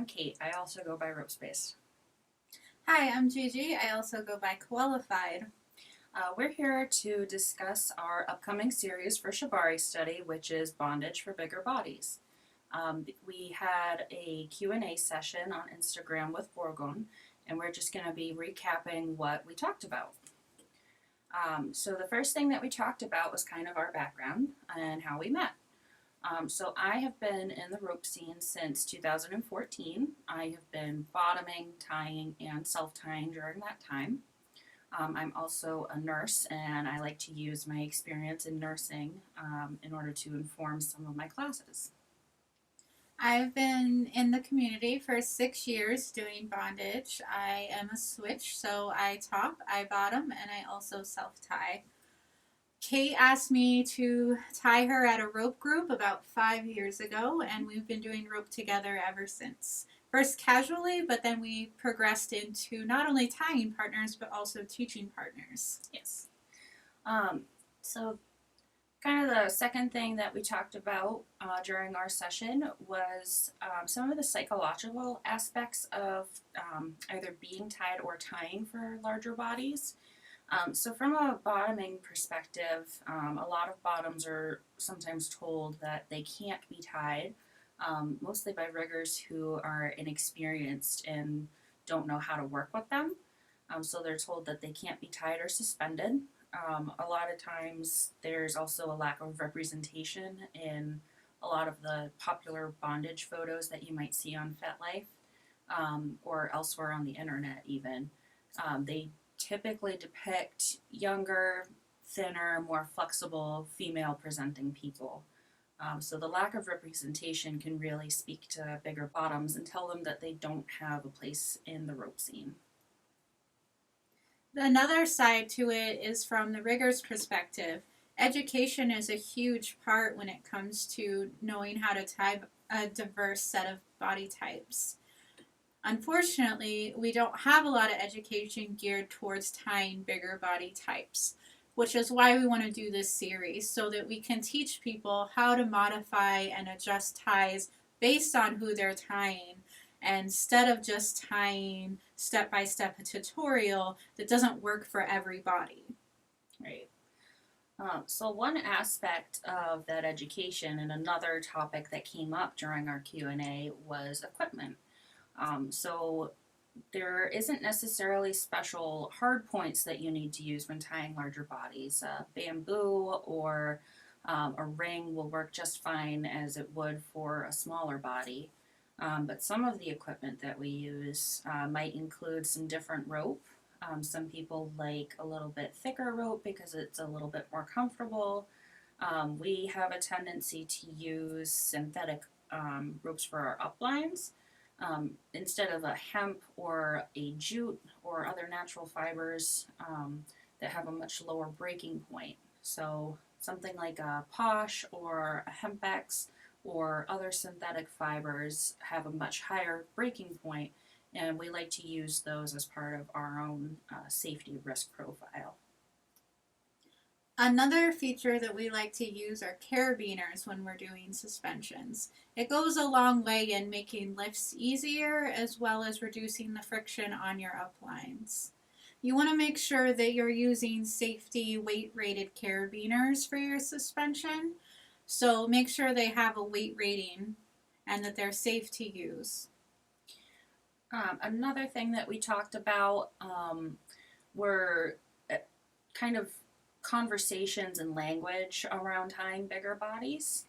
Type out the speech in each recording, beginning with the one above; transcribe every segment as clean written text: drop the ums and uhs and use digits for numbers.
Cait. I also go by Rope Space. Hi, I'm Gigi. I also go by Qualified. We're here to discuss our upcoming series for Shibari Study, which is Bondage for Bigger Bodies. We had a Q&A session on Instagram with Borgon, and we're just going to be recapping what we talked about. So the first thing that we talked about was kind of our background and how we met. So I have been in the rope scene since 2014. I have been bottoming, tying, and self-tying during that time. I'm also a nurse, and I like to use my experience in nursing in order to inform some of my classes. I've been in the community for 6 years doing bondage. I am a switch, so I top, I bottom, and I also self-tie. Cait asked me to tie her at a rope group about 5 years ago, and we've been doing rope together ever since. First casually, but then we progressed into not only tying partners, but also teaching partners. Yes. So kind of the second thing that we talked about during our session was some of the psychological aspects of either being tied or tying for larger bodies. So from a bottoming perspective, a lot of bottoms are sometimes told that they can't be tied, mostly by riggers who are inexperienced and don't know how to work with them. So they're told that they can't be tied or suspended. A lot of times there's also a lack of representation in a lot of the popular bondage photos that you might see on FetLife or elsewhere on the internet even. They typically depict younger, thinner, more flexible, female-presenting people. So the lack of representation can really speak to bigger bottoms and tell them that they don't have a place in the rope scene. Another side to it is from the rigger's perspective. Education is a huge part when it comes to knowing how to tie a diverse set of body types. Unfortunately, we don't have a lot of education geared towards tying bigger body types, which is why we want to do this series, so that we can teach people how to modify and adjust ties based on who they're tying, instead of just tying step-by-step a tutorial that doesn't work for every body. Right. So one aspect of that education and another topic that came up during our Q&A was equipment. So there isn't necessarily special hard points that you need to use when tying larger bodies. Bamboo or a ring will work just fine as it would for a smaller body. But some of the equipment that we use might include some different rope. Some people like a little bit thicker rope because it's a little bit more comfortable. We have a tendency to use synthetic ropes for our uplines. Instead of a hemp or a jute or other natural fibers that have a much lower breaking point. So something like a posh or a hempex or other synthetic fibers have a much higher breaking point, and we like to use those as part of our own safety risk profile. Another feature that we like to use are carabiners when we're doing suspensions. It goes a long way in making lifts easier as well as reducing the friction on your uplines. You want to make sure that you're using safety weight-rated carabiners for your suspension, so make sure they have a weight rating and that they're safe to use. Another thing that we talked about were kind of conversations and language around tying bigger bodies.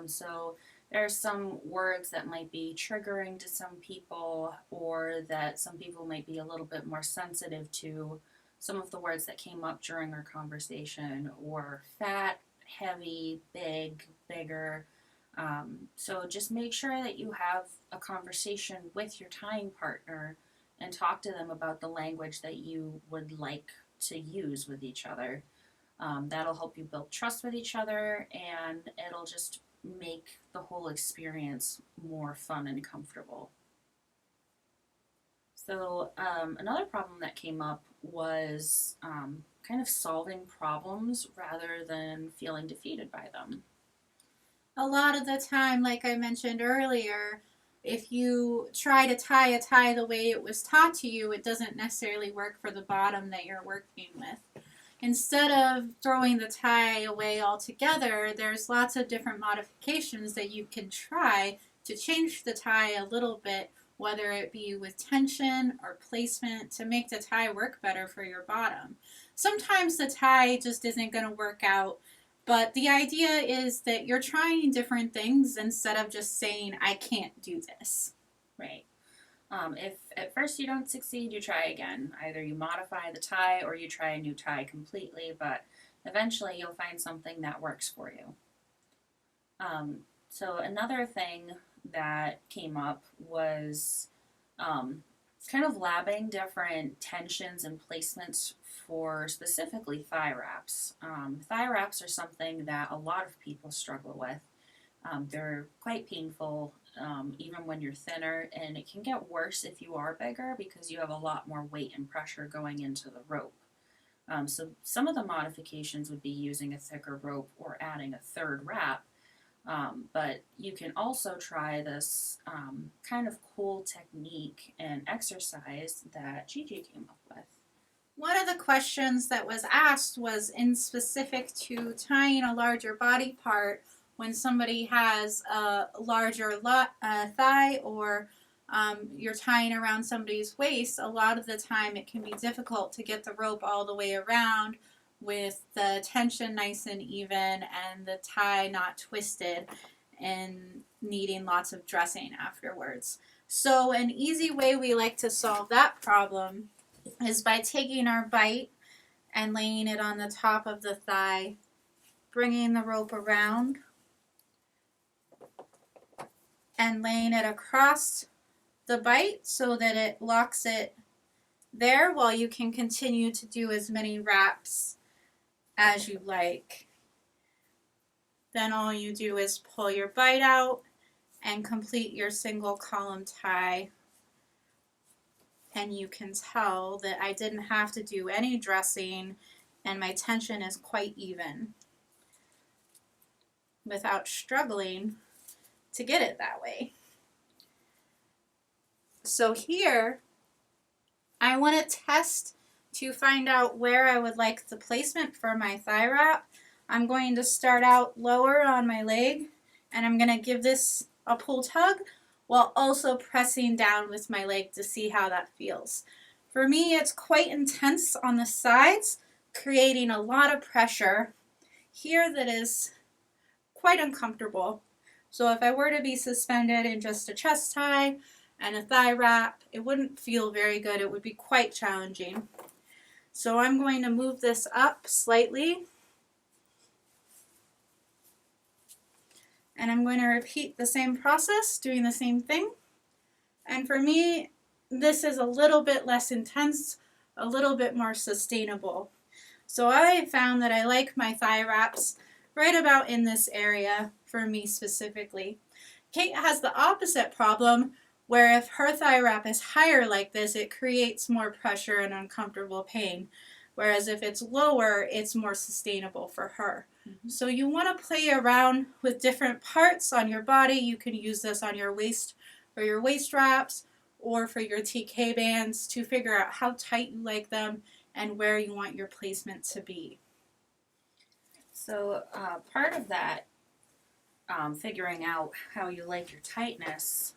So there are some words that might be triggering to some people, or that some people might be a little bit more sensitive to. Some of the words that came up during our conversation were fat, heavy, big, bigger. So just make sure that you have a conversation with your tying partner and talk to them about the language that you would like to use with each other. That'll help you build trust with each other, and it'll just make the whole experience more fun and comfortable. So another problem that came up was kind of solving problems rather than feeling defeated by them. A lot of the time, like I mentioned earlier, If you try to tie a tie the way it was taught to you, it doesn't necessarily work for the bottom that you're working with. Instead of throwing the tie away altogether, there's lots of different modifications that you can try to change the tie a little bit, whether it be with tension or placement, to make the tie work better for your bottom. Sometimes the tie just isn't going to work out, but the idea is that you're trying different things instead of just saying, I can't do this. Right. If at first you don't succeed, you try again. Either you modify the tie or you try a new tie completely, but eventually you'll find something that works for you. So another thing that came up was kind of labbing different tensions and placements for specifically thigh wraps. Thigh wraps are something that a lot of people struggle with. They're quite painful even when you're thinner, and it can get worse if you are bigger because you have a lot more weight and pressure going into the rope. So some of the modifications would be using a thicker rope or adding a third wrap, but you can also try this kind of cool technique and exercise that Gigi came up with. One of the questions that was asked was in specific to tying a larger body part when somebody has a larger thigh, or you're tying around somebody's waist. A lot of the time it can be difficult to get the rope all the way around with the tension nice and even and the tie not twisted and needing lots of dressing afterwards. So an easy way we like to solve that problem is by taking our bite and laying it on the top of the thigh, bringing the rope around and laying it across the bite so that it locks it there while you can continue to do as many wraps as you like. Then all you do is pull your bite out and complete your single column tie. And you can tell that I didn't have to do any dressing and my tension is quite even without struggling to get it that way. So here, I want to test to find out where I would like the placement for my thigh wrap. I'm going to start out lower on my leg, and I'm going to give this a pull tug while also pressing down with my leg to see how that feels. For me, it's quite intense on the sides, creating a lot of pressure here that is quite uncomfortable. So if I were to be suspended in just a chest tie and a thigh wrap, it wouldn't feel very good. It would be quite challenging. So I'm going to move this up slightly. And I'm going to repeat the same process, doing the same thing. And for me, this is a little bit less intense, a little bit more sustainable. So I found that I like my thigh wraps right about in this area for me specifically. Cait has the opposite problem, where if her thigh wrap is higher like this, it creates more pressure and uncomfortable pain. Whereas if it's lower, it's more sustainable for her. Mm-hmm. So you want to play around with different parts on your body. You can use this on your waist for your waist wraps or for your TK bands to figure out how tight you like them and where you want your placement to be. So part of that, figuring out how you like your tightness,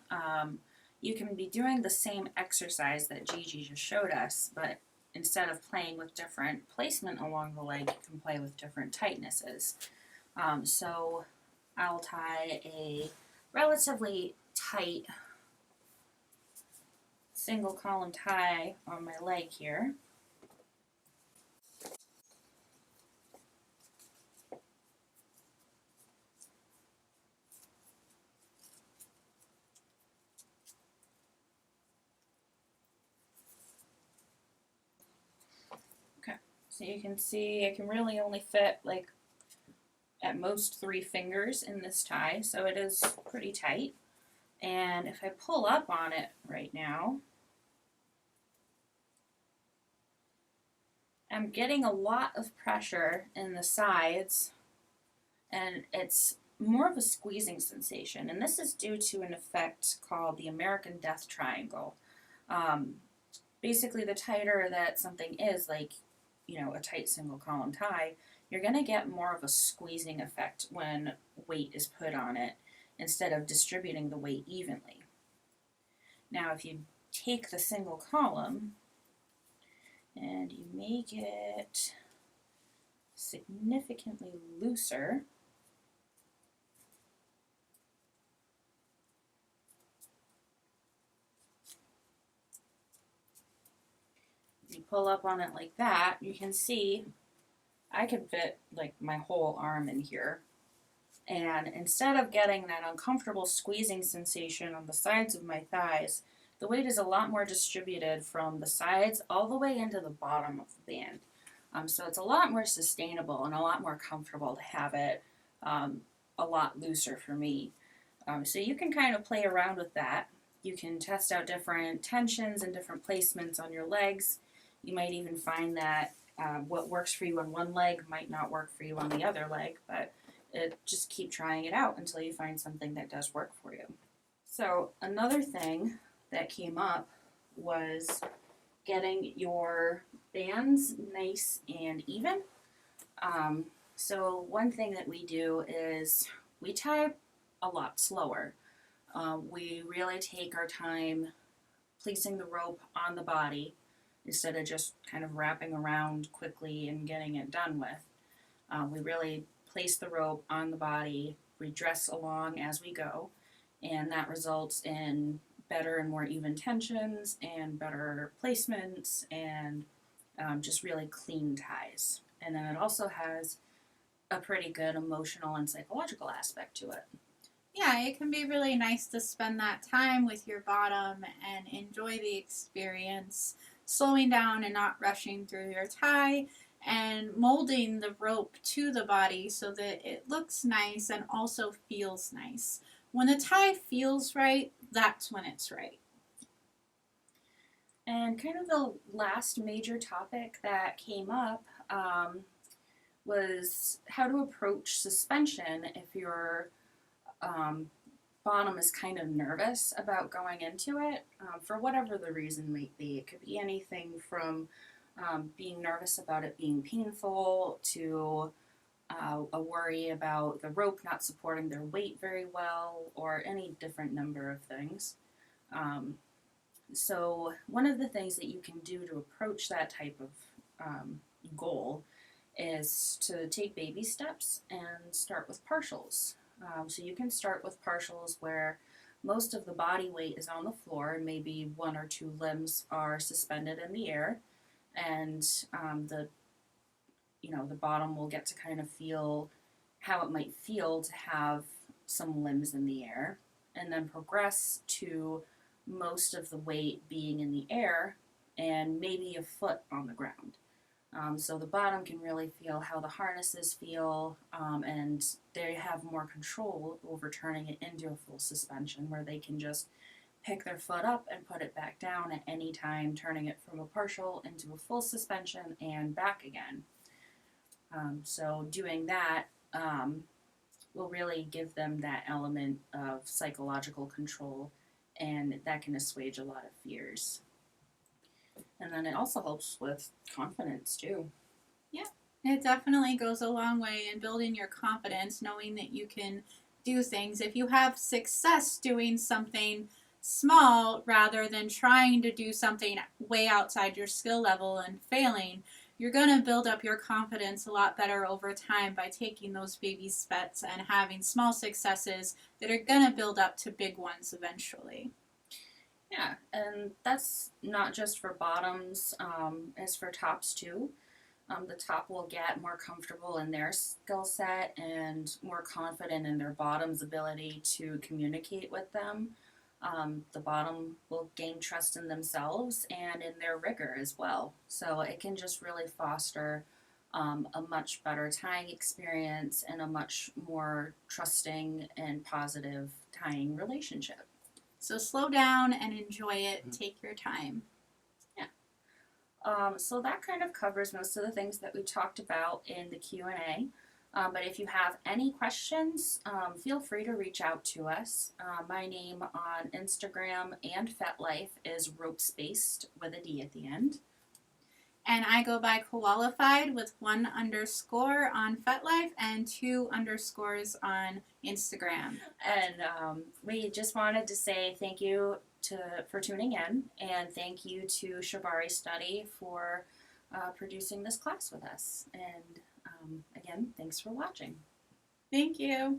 you can be doing the same exercise that Gigi just showed us, but instead of playing with different placement along the leg, you can play with different tightnesses. So I'll tie a relatively tight single column tie on my leg here. So you can see I can really only fit like at most 3 fingers in this tie, so it is pretty tight. And if I pull up on it right now, I'm getting a lot of pressure in the sides, and it's more of a squeezing sensation, and this is due to an effect called the American Death Triangle. Um, Basically, the tighter that something is, like, a tight single column tie, you're going to get more of a squeezing effect when weight is put on it instead of distributing the weight evenly. Now, if you take the single column and you make it significantly looser, you pull up on it like that, you can see I could fit like my whole arm in here. And instead of getting that uncomfortable squeezing sensation on the sides of my thighs, the weight is a lot more distributed from the sides all the way into the bottom of the band. So it's a lot more sustainable and a lot more comfortable to have it a lot looser for me. So you can kind of play around with that. You can test out different tensions and different placements on your legs. You might even find that what works for you on one leg might not work for you on the other leg, but just keep trying it out until you find something that does work for you. So another thing that came up was getting your bands nice and even. So one thing that we do is we tie a lot slower. We really take our time placing the rope on the body instead of just kind of wrapping around quickly and getting it done with. We really place the rope on the body, we dress along as we go, and that results in better and more even tensions and better placements and just really clean ties. And then it also has a pretty good emotional and psychological aspect to it. Yeah, it can be really nice to spend that time with your bottom and enjoy the experience, slowing down and not rushing through your tie, and molding the rope to the body so that it looks nice and also feels nice. When the tie feels right, that's when it's right. And kind of the last major topic that came up was how to approach suspension if your bottom is kind of nervous about going into it, for whatever the reason might be. It could be anything from being nervous about it being painful to a worry about the rope not supporting their weight very well, or any different number of things. So one of the things that you can do to approach that type of goal is to take baby steps and start with partials. So you can start with partials where most of the body weight is on the floor and maybe one or two limbs are suspended in the air, and the bottom will get to kind of feel how it might feel to have some limbs in the air, and then progress to most of the weight being in the air and maybe a foot on the ground. So the bottom can really feel how the harnesses feel, and they have more control over turning it into a full suspension, where they can just pick their foot up and put it back down at any time, turning it from a partial into a full suspension and back again. So doing that will really give them that element of psychological control, and that can assuage a lot of fears. And then it also helps with confidence too. Yeah, it definitely goes a long way in building your confidence, knowing that you can do things. If you have success doing something small rather than trying to do something way outside your skill level and failing, you're going to build up your confidence a lot better over time by taking those baby steps and having small successes that are going to build up to big ones eventually. Yeah, and that's not just for bottoms, it's for tops too. The top will get more comfortable in their skill set and more confident in their bottom's ability to communicate with them. The bottom will gain trust in themselves and in their rigor as well. So it can just really foster a much better tying experience and a much more trusting and positive tying relationship. So slow down and enjoy it. Take your time. Yeah. So that kind of covers most of the things that we talked about in the Q&A. But if you have any questions, feel free to reach out to us. My name on Instagram and FetLife is ropespaced with a D at the end. And I go by Qualified with 1 underscore on FetLife and 2 underscores on Instagram. And we just wanted to say thank you for tuning in, and thank you to Shibari Study for producing this class with us. And again, thanks for watching. Thank you.